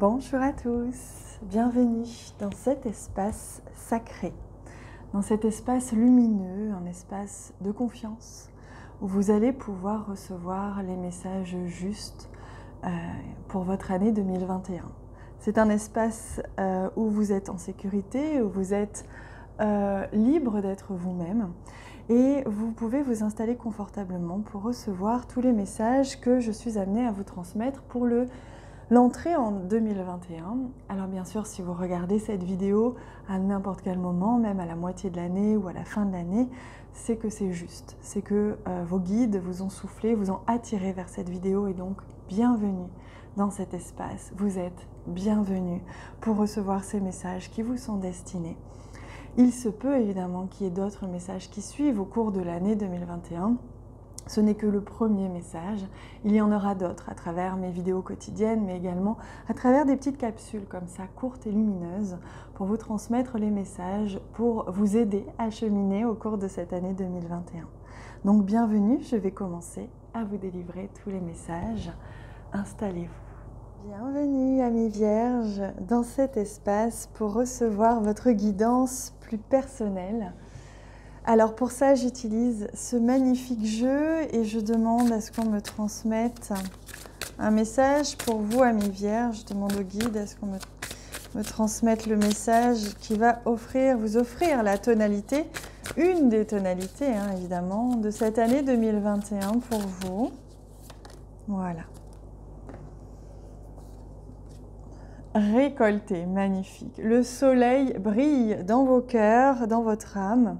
Bonjour à tous, bienvenue dans cet espace sacré, dans cet espace lumineux, un espace de confiance où vous allez pouvoir recevoir les messages justes pour votre année 2021. C'est un espace où vous êtes en sécurité, où vous êtes libre d'être vous-même et vous pouvez vous installer confortablement pour recevoir tous les messages que je suis amenée à vous transmettre pour l'entrée en 2021. Alors bien sûr, si vous regardez cette vidéo à n'importe quel moment, même à la moitié de l'année ou à la fin de l'année, c'est que c'est juste. C'est que vos guides vous ont soufflé, vous ont attiré vers cette vidéo et donc bienvenue dans cet espace. Vous êtes bienvenue pour recevoir ces messages qui vous sont destinés. Il se peut évidemment qu'il y ait d'autres messages qui suivent au cours de l'année 2021. Ce n'est que le premier message, il y en aura d'autres à travers mes vidéos quotidiennes, mais également à travers des petites capsules comme ça, courtes et lumineuses, pour vous transmettre les messages, pour vous aider à cheminer au cours de cette année 2021. Donc bienvenue, je vais commencer à vous délivrer tous les messages. Installez-vous. Bienvenue amis vierges dans cet espace pour recevoir votre guidance plus personnelle. Alors pour ça, j'utilise ce magnifique jeu et je demande à ce qu'on me transmette un message pour vous, amis vierges. Je demande au guide à ce qu'on me transmette le message qui va vous offrir la tonalité, une des tonalités évidemment, de cette année 2021 pour vous. Voilà. Récoltez, magnifique. Le soleil brille dans vos cœurs, dans votre âme.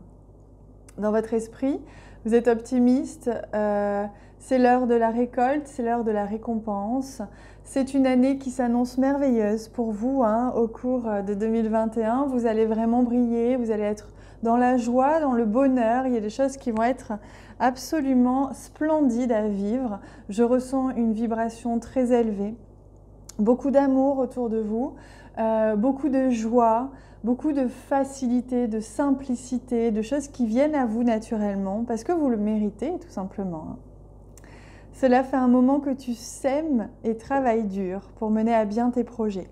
Dans votre esprit, vous êtes optimiste, c'est l'heure de la récolte, c'est l'heure de la récompense. C'est une année qui s'annonce merveilleuse pour vous au cours de 2021. Vous allez vraiment briller, vous allez être dans la joie, dans le bonheur. Il y a des choses qui vont être absolument splendides à vivre. Je ressens une vibration très élevée, beaucoup d'amour autour de vous, beaucoup de joie, beaucoup de facilité, de simplicité, de choses qui viennent à vous naturellement parce que vous le méritez tout simplement. Cela fait un moment que tu sèmes et travailles dur pour mener à bien tes projets.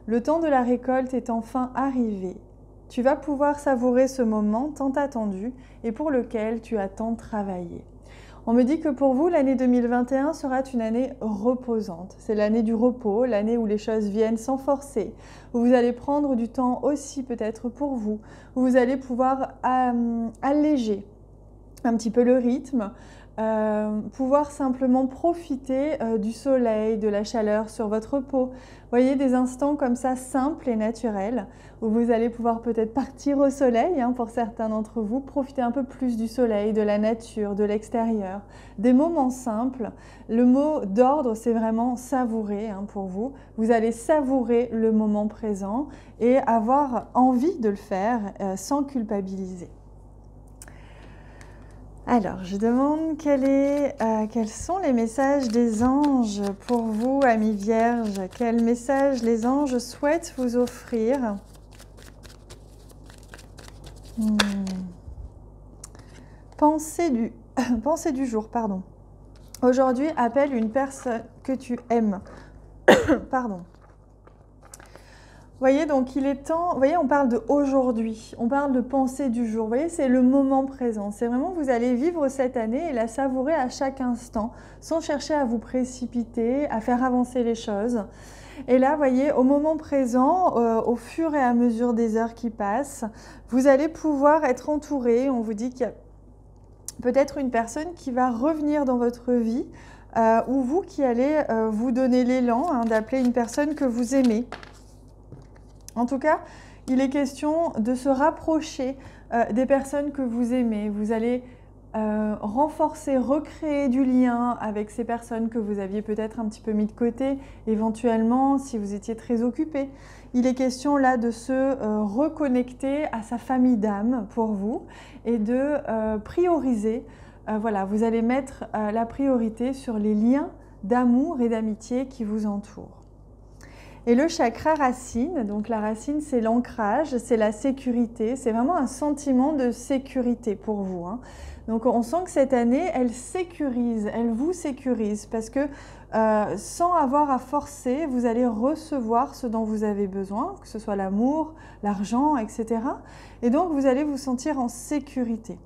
Le temps de la récolte est enfin arrivé. Tu vas pouvoir savourer ce moment tant attendu et pour lequel tu as tant travaillé. On me dit que pour vous, l'année 2021 sera une année reposante. C'est l'année du repos, l'année où les choses viennent sans forcer, où vous allez prendre du temps aussi peut-être pour vous, où vous allez pouvoir alléger un petit peu le rythme, pouvoir simplement profiter du soleil, de la chaleur sur votre peau. Voyez des instants comme ça simples et naturels où vous allez pouvoir peut-être partir au soleil pour certains d'entre vous, profiter un peu plus du soleil, de la nature, de l'extérieur, des moments simples. Le mot d'ordre, c'est vraiment savourer pour vous. Vous allez savourer le moment présent et avoir envie de le faire sans culpabiliser. Alors, je demande quels sont les messages des anges pour vous, amis vierges. Quels messages les anges souhaitent vous offrir? Pensée du jour, pardon. Aujourd'hui, appelle une personne que tu aimes. Pardon. Vous voyez, donc il est temps, vous voyez, on parle de aujourd'hui, on parle de pensée du jour, vous voyez, c'est le moment présent. C'est vraiment, vous allez vivre cette année et la savourer à chaque instant, sans chercher à vous précipiter, à faire avancer les choses. Et là, vous voyez, au moment présent, au fur et à mesure des heures qui passent, vous allez pouvoir être entouré. On vous dit qu'il y a peut-être une personne qui va revenir dans votre vie, ou vous qui allez vous donner l'élan d'appeler une personne que vous aimez. En tout cas, il est question de se rapprocher des personnes que vous aimez. Vous allez renforcer, recréer du lien avec ces personnes que vous aviez peut-être un petit peu mis de côté, éventuellement si vous étiez très occupé. Il est question là de se reconnecter à sa famille d'âme pour vous et de prioriser. Voilà, vous allez mettre la priorité sur les liens d'amour et d'amitié qui vous entourent. Et le chakra racine, donc la racine c'est l'ancrage, c'est la sécurité, c'est vraiment un sentiment de sécurité pour vous, hein. Donc on sent que cette année, elle sécurise, elle vous sécurise parce que sans avoir à forcer, vous allez recevoir ce dont vous avez besoin, que ce soit l'amour, l'argent, etc. Et donc vous allez vous sentir en sécurité.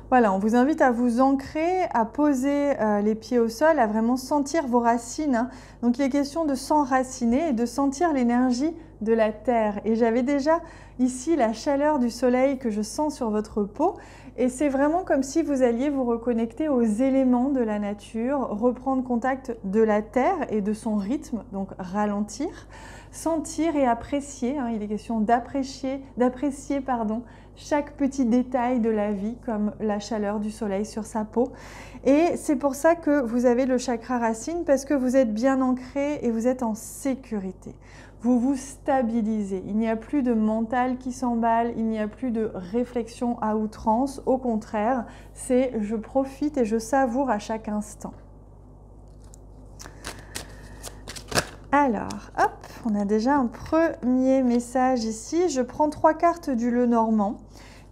Voilà, on vous invite à vous ancrer, à poser les pieds au sol, à vraiment sentir vos racines, hein. Donc il est question de s'enraciner et de sentir l'énergie de la terre. Et j'avais déjà ici la chaleur du soleil que je sens sur votre peau. Et c'est vraiment comme si vous alliez vous reconnecter aux éléments de la nature, reprendre contact de la terre et de son rythme, donc ralentir, sentir et apprécier, hein. Il est question d'apprécier, chaque petit détail de la vie, comme la chaleur du soleil sur sa peau. Et c'est pour ça que vous avez le chakra racine, parce que vous êtes bien ancré et vous êtes en sécurité. Vous vous stabilisez. Il n'y a plus de mental qui s'emballe, il n'y a plus de réflexion à outrance. Au contraire, c'est je profite et je savoure à chaque instant. Alors, hop, on a déjà un premier message ici. Je prends 3 cartes du Lenormand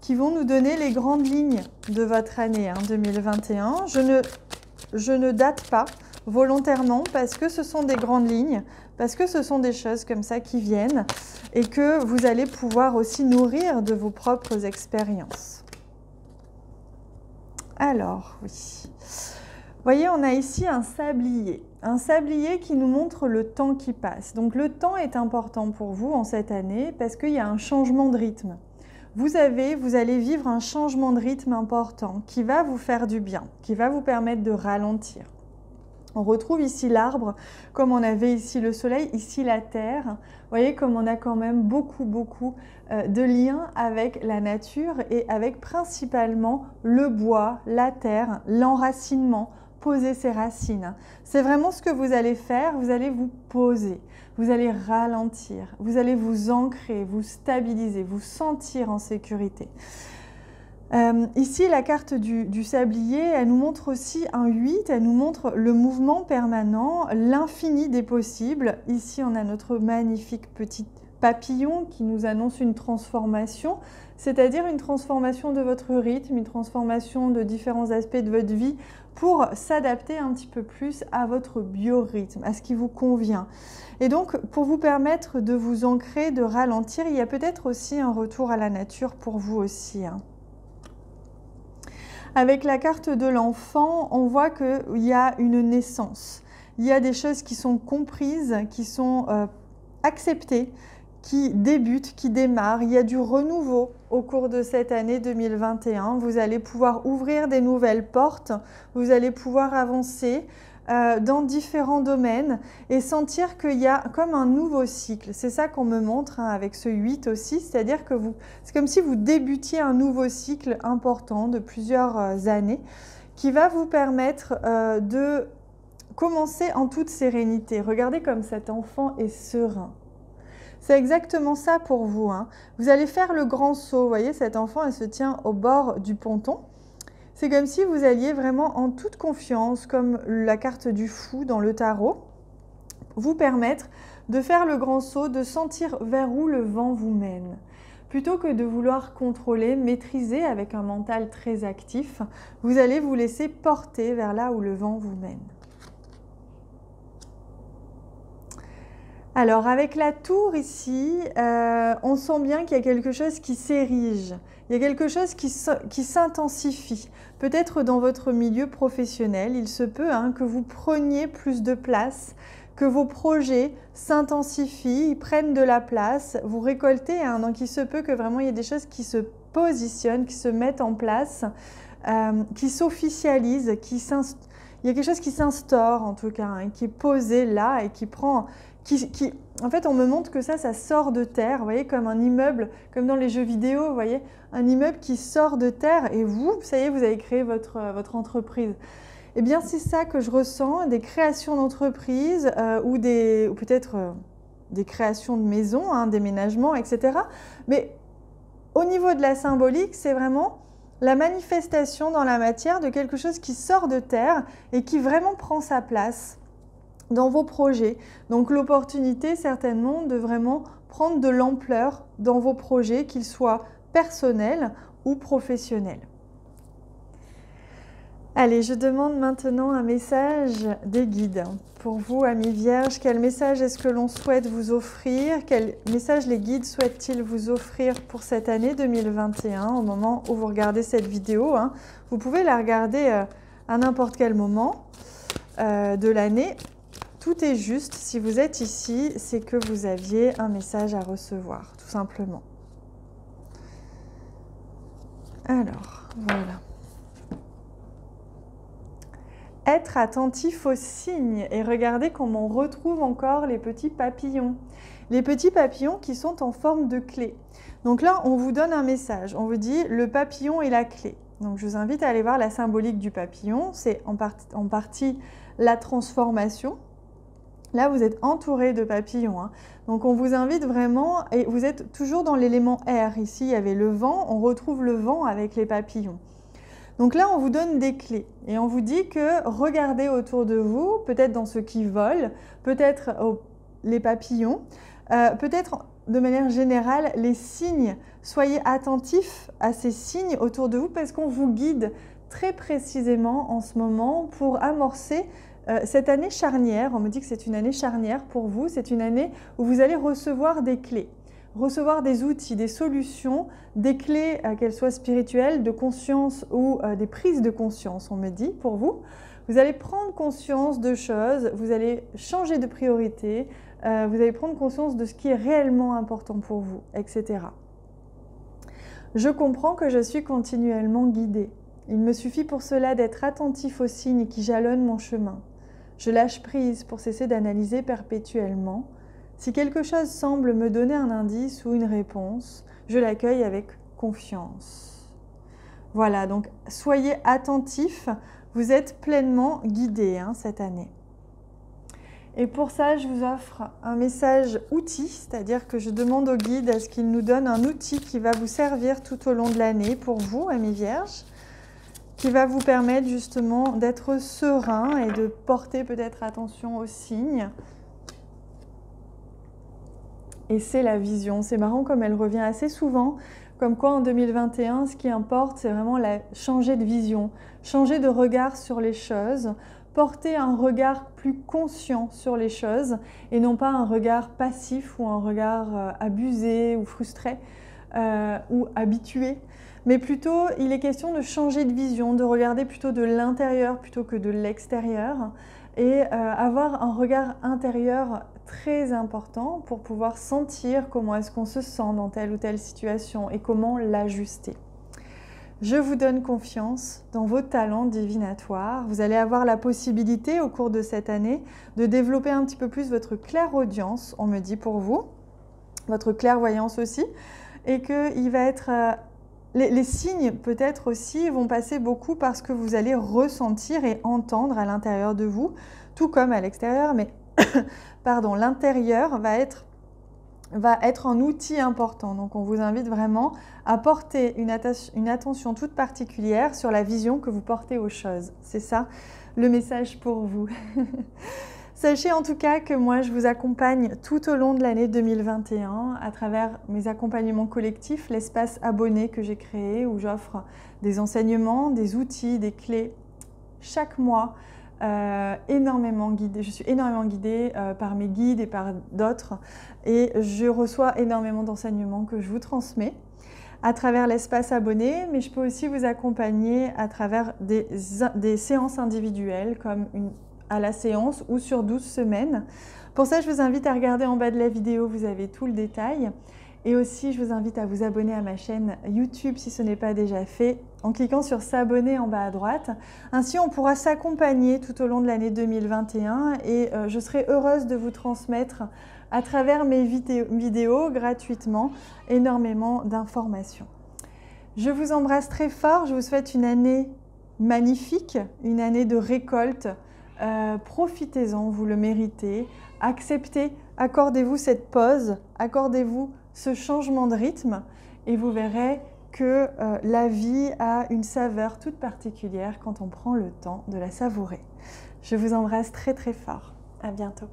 qui vont nous donner les grandes lignes de votre année 2021. Je ne date pas volontairement parce que ce sont des grandes lignes, parce que ce sont des choses comme ça qui viennent et que vous allez pouvoir aussi nourrir de vos propres expériences. Alors, oui. Vous voyez, on a ici un sablier qui nous montre le temps qui passe. Donc le temps est important pour vous en cette année parce qu'il y a un changement de rythme. Vous allez vivre un changement de rythme important qui va vous faire du bien, qui va vous permettre de ralentir. On retrouve ici l'arbre, comme on avait ici le soleil, ici la terre. Vous voyez comme on a quand même beaucoup de liens avec la nature et avec principalement le bois, la terre, l'enracinement, poser ses racines. C'est vraiment ce que vous allez faire, vous allez vous poser, vous allez ralentir, vous allez vous ancrer, vous stabiliser, vous sentir en sécurité. Ici, la carte du sablier, elle nous montre aussi un 8, elle nous montre le mouvement permanent, l'infini des possibles. Ici, on a notre magnifique petit papillon qui nous annonce une transformation, c'est-à-dire une transformation de votre rythme, une transformation de différents aspects de votre vie pour s'adapter un petit peu plus à votre biorhythme, à ce qui vous convient. Et donc, pour vous permettre de vous ancrer, de ralentir, il y a peut-être aussi un retour à la nature pour vous aussi, hein. Avec la carte de l'enfant, on voit qu'il y a une naissance. Il y a des choses qui sont comprises, qui sont acceptées, qui débutent, qui démarrent. Il y a du renouveau au cours de cette année 2021. Vous allez pouvoir ouvrir des nouvelles portes, vous allez pouvoir avancer dans différents domaines et sentir qu'il y a comme un nouveau cycle. C'est ça qu'on me montre avec ce 8 aussi, c'est-à-dire que c'est comme si vous débutiez un nouveau cycle important de plusieurs années qui va vous permettre de commencer en toute sérénité. Regardez comme cet enfant est serein. C'est exactement ça pour vous, hein. Vous allez faire le grand saut. Vous voyez, cet enfant, elle se tient au bord du ponton. C'est comme si vous alliez vraiment en toute confiance, comme la carte du fou dans le tarot, vous permettre de faire le grand saut, de sentir vers où le vent vous mène. Plutôt que de vouloir contrôler, maîtriser avec un mental très actif, vous allez vous laisser porter vers là où le vent vous mène. Alors avec la tour ici, on sent bien qu'il y a quelque chose qui s'érige, il y a quelque chose qui s'intensifie. Peut-être dans votre milieu professionnel, il se peut que vous preniez plus de place, que vos projets s'intensifient, prennent de la place, vous récoltez, donc il se peut que vraiment il y ait des choses qui se positionnent, qui se mettent en place, qui s'officialisent, il y a quelque chose qui s'instaure en tout cas, qui est posé là et qui prend... En fait, on me montre que ça sort de terre, vous voyez, comme un immeuble, comme dans les jeux vidéo, vous voyez, un immeuble qui sort de terre et vous, ça y est, vous avez créé votre entreprise. Eh bien, c'est ça que je ressens, des créations d'entreprises ou peut-être des créations de maisons, déménagements, etc. Mais au niveau de la symbolique, c'est vraiment la manifestation dans la matière de quelque chose qui sort de terre et qui vraiment prend sa place. dans vos projets. Donc l'opportunité certainement de vraiment prendre de l'ampleur dans vos projets, qu'ils soient personnels ou professionnels. Allez, je demande maintenant un message des guides. Pour vous, amis vierges, quel message est-ce que l'on souhaite vous offrir? Quel message les guides souhaitent-ils vous offrir pour cette année 2021 au moment où vous regardez cette vidéo, hein? Vous pouvez la regarder à n'importe quel moment de l'année. Tout est juste. Si vous êtes ici, c'est que vous aviez un message à recevoir, tout simplement. Alors, voilà. Être attentif aux signes et regardez comment on retrouve encore les petits papillons. Les petits papillons qui sont en forme de clé. Donc là, on vous donne un message. On vous dit le papillon est la clé. Donc je vous invite à aller voir la symbolique du papillon. C'est en partie la transformation. Là, vous êtes entouré de papillons, hein. Donc on vous invite vraiment, et vous êtes toujours dans l'élément air. Ici, il y avait le vent. On retrouve le vent avec les papillons. Donc là, on vous donne des clés et on vous dit que regardez autour de vous, peut-être dans ce qui vole, peut-être les papillons, peut-être de manière générale les signes. Soyez attentifs à ces signes autour de vous parce qu'on vous guide très précisément en ce moment pour amorcer cette année charnière. On me dit que c'est une année charnière pour vous, c'est une année où vous allez recevoir des clés. Recevoir des outils, des solutions, des clés, qu'elles soient spirituelles, de conscience ou des prises de conscience, on me dit, pour vous. Vous allez prendre conscience de choses, vous allez changer de priorité, vous allez prendre conscience de ce qui est réellement important pour vous, etc. Je comprends que je suis continuellement guidée. Il me suffit pour cela d'être attentif aux signes qui jalonnent mon chemin. Je lâche prise pour cesser d'analyser perpétuellement. Si quelque chose semble me donner un indice ou une réponse, je l'accueille avec confiance. Voilà, donc soyez attentifs, vous êtes pleinement guidés cette année. Et pour ça, je vous offre un message outil, c'est-à-dire que je demande au guide à ce qu'il nous donne un outil qui va vous servir tout au long de l'année pour vous, amis vierges, qui va vous permettre justement d'être serein et de porter peut-être attention aux signes. Et c'est la vision. C'est marrant comme elle revient assez souvent, comme quoi en 2021, ce qui importe, c'est vraiment changer de vision, changer de regard sur les choses, porter un regard plus conscient sur les choses et non pas un regard passif ou un regard abusé ou frustré ou habitué. Mais plutôt, il est question de changer de vision, de regarder plutôt de l'intérieur plutôt que de l'extérieur et avoir un regard intérieur très important pour pouvoir sentir comment est-ce qu'on se sent dans telle ou telle situation et comment l'ajuster. Je vous donne confiance dans vos talents divinatoires. Vous allez avoir la possibilité au cours de cette année de développer un petit peu plus votre clairaudience, on me dit pour vous, votre clairvoyance aussi, et qu'il va être... Les signes peut-être aussi vont passer beaucoup par ce que vous allez ressentir et entendre à l'intérieur de vous, tout comme à l'extérieur, mais pardon, l'intérieur va être un outil important. Donc on vous invite vraiment à porter une attention toute particulière sur la vision que vous portez aux choses. C'est ça le message pour vous. Sachez en tout cas que moi je vous accompagne tout au long de l'année 2021 à travers mes accompagnements collectifs, l'espace abonné que j'ai créé où j'offre des enseignements, des outils, des clés chaque mois. Énormément guidée. Je suis énormément guidée par mes guides et par d'autres et je reçois énormément d'enseignements que je vous transmets à travers l'espace abonné, mais je peux aussi vous accompagner à travers des séances individuelles comme à la séance ou sur 12 semaines. Pour ça, je vous invite à regarder en bas de la vidéo, vous avez tout le détail. Et aussi, je vous invite à vous abonner à ma chaîne YouTube si ce n'est pas déjà fait, en cliquant sur s'abonner en bas à droite. Ainsi, on pourra s'accompagner tout au long de l'année 2021 et je serai heureuse de vous transmettre à travers mes vidéos gratuitement énormément d'informations. Je vous embrasse très fort, je vous souhaite une année magnifique, une année de récolte. Profitez-en, vous le méritez. Acceptez, accordez-vous cette pause, accordez-vous ce changement de rythme et vous verrez que la vie a une saveur toute particulière quand on prend le temps de la savourer. Je vous embrasse très très fort. À bientôt.